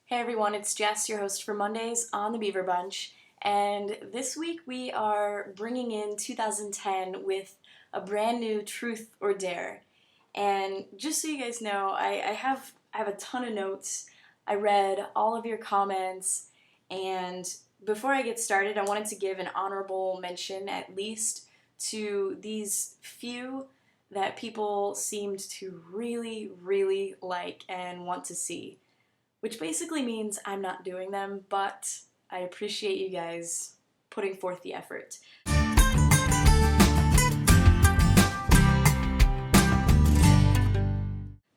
Hey everyone, it's Jess, your host for Mondays on the Beaverbunch, and this week we are bringing in 2010 with a brand new Truth or Dare. And just so you guys know, I have a ton of notes. I read all of your comments, and before I get started, I wanted to give an honorable mention at least to these few that people seemed to really like and want to see. Which basically means I'm not doing them, but I appreciate you guys putting forth the effort.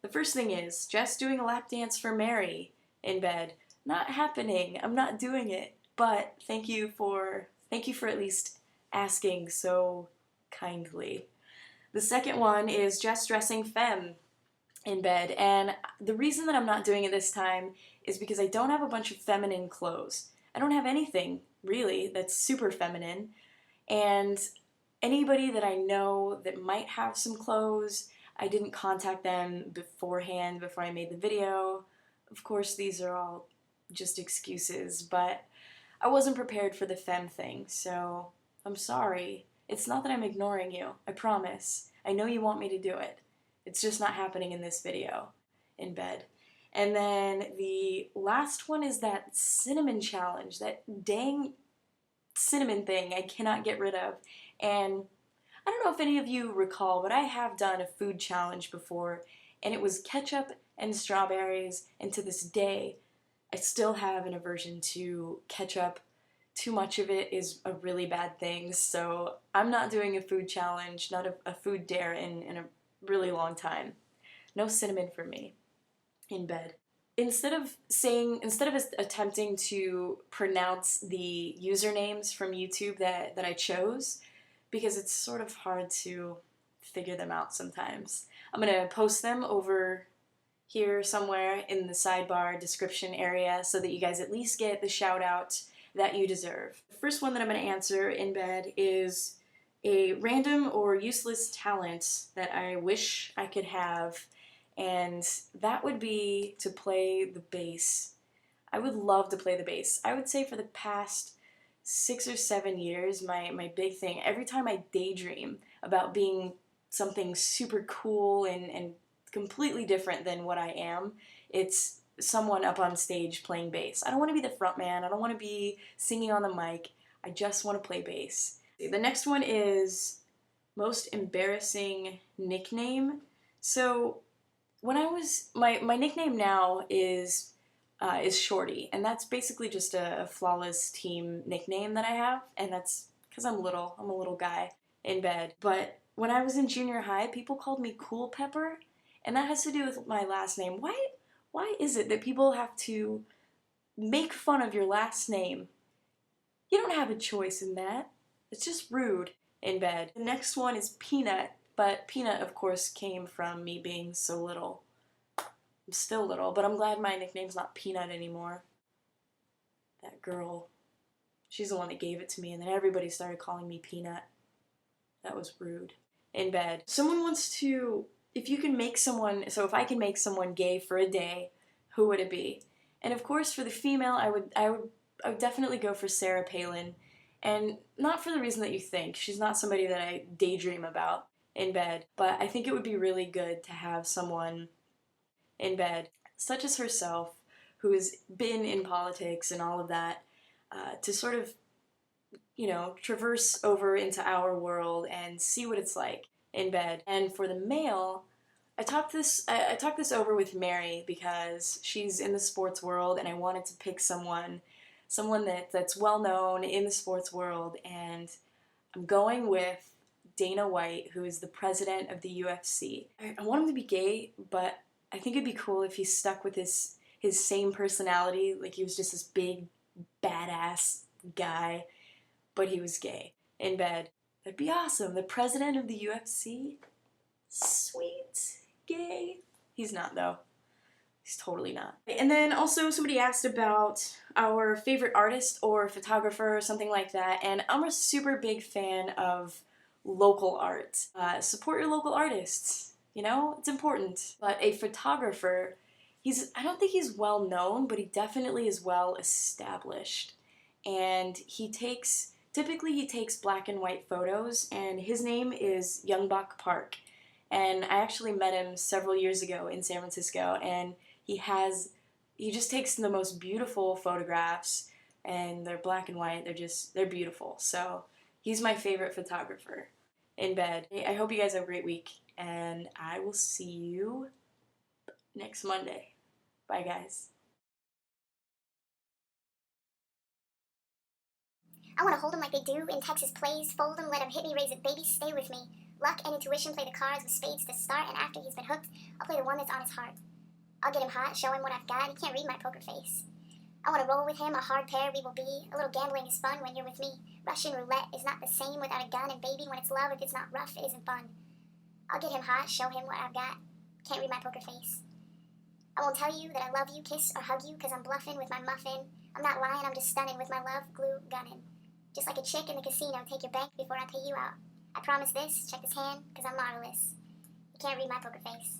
The first thing is, Jess doing a lap dance for Mary in bed. Not happening. I'm not doing it. But thank you for at least asking so kindly. The second one is Jess dressing femme in bed, and the reason that I'm not doing it this time is because I don't have a bunch of feminine clothes. I don't have anything really that's super feminine, and anybody that I know that might have some clothes, I didn't contact them beforehand before I made the video. Of course, these are all just excuses, but I wasn't prepared for the femme thing, so I'm sorry. It's not that I'm ignoring you, I promise. I know you want me to do it. It's just not happening in this video, in bed. And then the last one is that cinnamon challenge, that dang cinnamon thing I cannot get rid of. And I don't know if any of you recall, but I have done a food challenge before, and it was ketchup and strawberries, and to this day, I still have an aversion to ketchup. Too much of it is a really bad thing, so I'm not doing a food challenge, not a food dare in a really long time. No cinnamon for me in bed. Instead of attempting to pronounce the usernames from YouTube that I chose, because it's sort of hard to figure them out sometimes, I'm gonna post them over here somewhere in the sidebar description area so that you guys at least get the shout out that you deserve. The first one that I'm gonna answer in bed is a random or useless talent that I wish I could have, and that would be to play the bass. I would love to play the bass. I would say for the past 6 or 7 years, my big thing, every time I daydream about being something super cool and completely different than what I am, it's someone up on stage playing bass. I don't want to be the front man, I don't want to be singing on the mic, I just want to play bass. The next one is most embarrassing nickname. So when I was, my nickname now is Shorty, and that's basically just a flawless team nickname that I have, and that's because I'm a little guy in bed. But when I was in junior high, people called me Cool Pepper, and that has to do with my last name. Why is it that people have to make fun of your last name? You don't have a choice in that. It's just rude in bed. The next one is Peanut, but Peanut, of course, came from me being so little. I'm still little, but I'm glad my nickname's not Peanut anymore. That girl, she's the one that gave it to me, and then everybody started calling me Peanut. That was rude. In bed. Someone wants to, if I can make someone gay for a day, who would it be? And of course, for the female, I would definitely go for Sarah Palin. And not for the reason that you think. She's not somebody that I daydream about in bed. But I think it would be really good to have someone in bed, such as herself, who has been in politics and all of that, to sort of, traverse over into our world and see what it's like in bed. And for the male, I talked this over with Mary because she's in the sports world, and I wanted to pick someone that's well known in the sports world, and I'm going with Dana White, who is the president of the UFC. I want him to be gay, but I think it'd be cool if he stuck with his same personality, like he was just this big, badass guy, but he was gay in bed. That'd be awesome. The president of the UFC? Sweet. Gay. He's not, though. He's totally not. And then also somebody asked about our favorite artist or photographer or something like that, and I'm a super big fan of local art. Support your local artists, it's important. But a photographer I don't think he's well known, but he definitely is well established. And typically he takes black and white photos, and his name is Youngbok Park. And I actually met him several years ago in San Francisco, and he just takes the most beautiful photographs, and they're black and white. They're beautiful. So he's my favorite photographer in bed. I hope you guys have a great week, and I will see you next Monday. Bye, guys. I want to hold him like they do in Texas plays, fold him, let him hit me, raise it, baby, stay with me. Luck and intuition play the cards with spades to start, and after he's been hooked, I'll play the one that's on his heart. I'll get him hot, show him what I've got, he can't read my poker face. I want to roll with him, a hard pair we will be. A little gambling is fun when you're with me. Russian roulette is not the same without a gun, and baby, when it's love, if it's not rough, it isn't fun. I'll get him hot, show him what I've got, can't read my poker face. I won't tell you that I love you, kiss or hug you, cause I'm bluffing with my muffin. I'm not lying, I'm just stunning with my love glue gunning. Just like a chick in the casino, take your bank before I pay you out. I promise this, check this hand, cause I'm marvelous. You can't read my poker face.